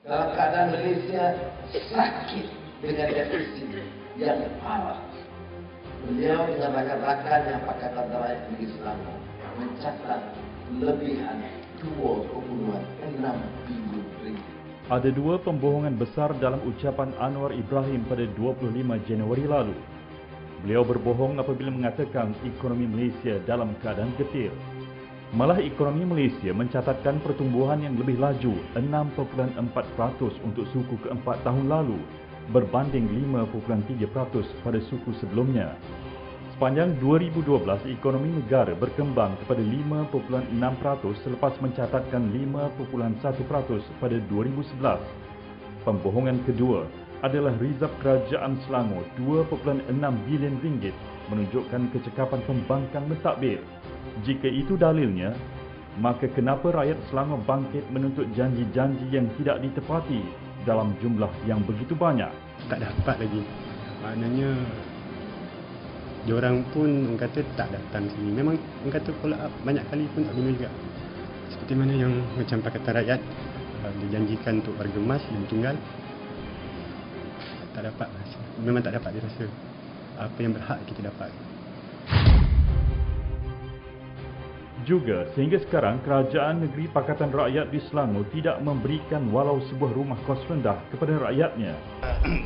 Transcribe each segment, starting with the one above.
dalam keadaan Malaysia sakit dengan defisit yang parah. Beliau dengan rakan-rakannya Pakatan Rakyat Negeri Selangor mencatat lebihan 2,6 bilion ringgit. Ada dua pembohongan besar dalam ucapan Anwar Ibrahim pada 25 Januari lalu. Beliau berbohong apabila mengatakan ekonomi Malaysia dalam keadaan getir. Malah ekonomi Malaysia mencatatkan pertumbuhan yang lebih laju 6.4% untuk suku keempat tahun lalu berbanding 5.3% pada suku sebelumnya. Sepanjang 2012, ekonomi negara berkembang kepada 5.6% selepas mencatatkan 5.1% pada 2011. Pembohongan kedua adalah rizab kerajaan Selangor 2.6 bilion ringgit menunjukkan kecekapan pembangkang mentadbir. Jika itu dalilnya, maka kenapa rakyat Selangor bangkit menuntut janji-janji yang tidak ditepati dalam jumlah yang begitu banyak? Tak dapat lagi. Maknanya diorang pun orang kata tak datang sini. Memang orang kata follow up banyak kali pun tak guna juga. Seperti mana yang macam Pakatan Rakyat dijanjikan untuk warga emas dan tunggal, tak dapat. Memang tak dapat dirasa. Apa yang berhak kita dapat. Juga sehingga sekarang Kerajaan Negeri Pakatan Rakyat di Selangor tidak memberikan walau sebuah rumah kos rendah kepada rakyatnya.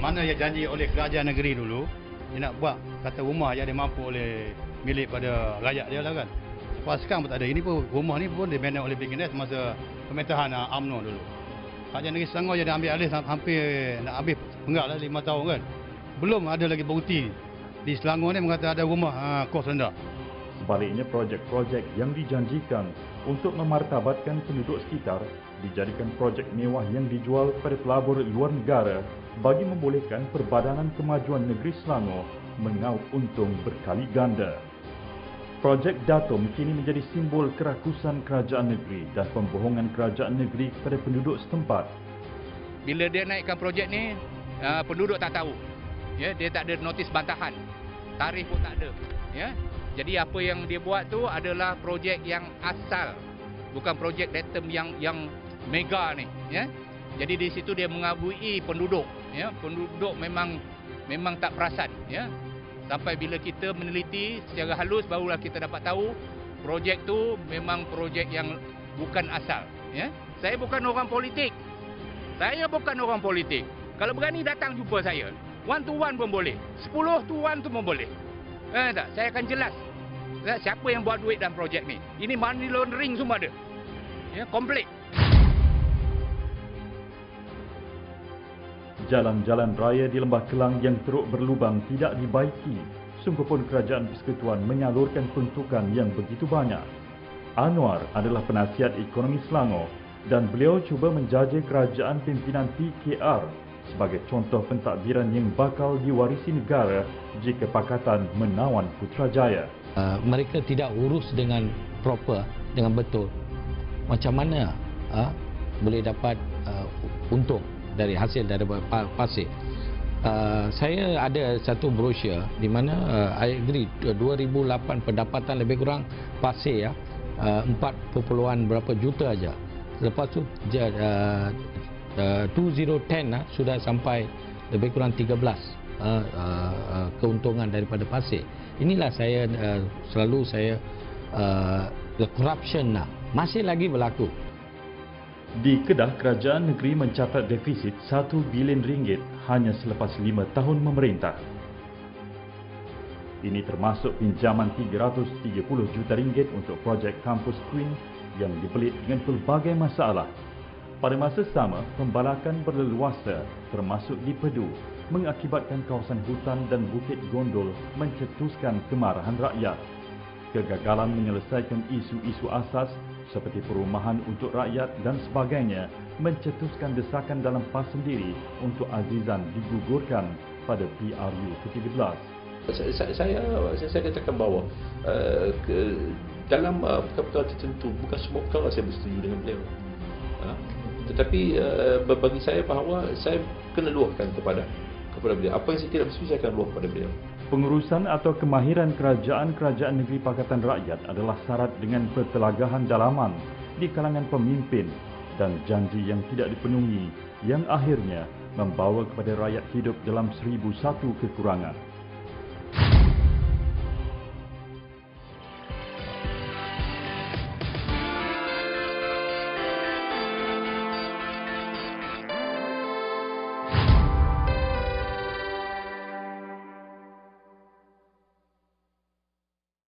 Mana yang janji oleh kerajaan negeri dulu, dia nak buat kata rumah yang dia mampu oleh milik pada rakyat dia lah kan. Lepas sekarang pun tak ada. Ini pun rumah ni pun dibina oleh BKNS masa pemerintahan UMNO dulu. Kerajaan Negeri Selangor yang ambil alih hampir nak habis penggak lah 5 tahun kan. Belum ada lagi bukti di Selangor ni mengata ada rumah kos rendah. Sebaliknya, projek-projek yang dijanjikan untuk memartabatkan penduduk sekitar dijadikan projek mewah yang dijual pada pelabur luar negara bagi membolehkan Perbadanan Kemajuan Negeri Selangor mengaut untung berkali ganda. Projek Datum kini menjadi simbol kerakusan kerajaan negeri dan pembohongan kerajaan negeri kepada penduduk setempat. Bila dia naikkan projek ni, penduduk tak tahu. Ya, dia tak ada notis bantahan. Tarikh pun tak ada. Ya. Jadi apa yang dia buat tu adalah projek yang asal, bukan projek datum yang mega ni, ya. Jadi di situ dia mengabui penduduk, ya. Penduduk memang tak perasan, ya. Sampai bila kita meneliti secara halus barulah kita dapat tahu projek tu memang projek yang bukan asal, ya. Saya bukan orang politik. Saya bukan orang politik. Kalau berani datang jumpa saya, 1 to 1 pun boleh, 10 to 1 tu pun boleh. Tak, saya akan jelas siapa yang buat duit dalam projek ni. Ini money laundering semua ada. Ya, komplit. Jalan-jalan raya di Lembah Kelang yang teruk berlubang tidak dibaiki. Sungguh pun kerajaan persekutuan menyalurkan peruntukan yang begitu banyak. Anwar adalah penasihat ekonomi Selangor dan beliau cuba menjajah kerajaan pimpinan PKR sebagai contoh pentadbiran yang bakal diwarisi negara jika Pakatan menawan Putrajaya. Mereka tidak urus dengan proper, dengan betul. Macam mana boleh dapat untung dari hasil daripada pasir. Saya ada satu brosur di mana I agree 2008 pendapatan lebih kurang pasir 4 berapa juta aja. Lepas tu 2010 sudah sampai lebih kurang 13 keuntungan daripada pasir. Inilah saya selalu corruption masih lagi berlaku. Di Kedah, kerajaan negeri mencatat defisit 1 bilion ringgit hanya selepas 5 tahun memerintah. Ini termasuk pinjaman 330 juta ringgit untuk projek kampus Queen yang dipelit dengan pelbagai masalah. Pada masa sama, pembalakan berleluasa termasuk di Pedu mengakibatkan kawasan hutan dan Bukit Gondol mencetuskan kemarahan rakyat. Kegagalan menyelesaikan isu-isu asas seperti perumahan untuk rakyat dan sebagainya mencetuskan desakan dalam PAS sendiri untuk Azizan digugurkan pada PRU ke-13. Saya katakan bahawa dalam perkara tertentu bukan semua perkara saya bersetuju dengan beliau. Tetapi bagi saya bahawa saya kena luahkan kepada beliau. Apa yang saya tidak bersetuju saya akan luah kepada beliau. Pengurusan atau kemahiran kerajaan negeri Pakatan Rakyat adalah syarat dengan pertelagahan dalaman di kalangan pemimpin dan janji yang tidak dipenuhi yang akhirnya membawa kepada rakyat hidup dalam 1001 kekurangan.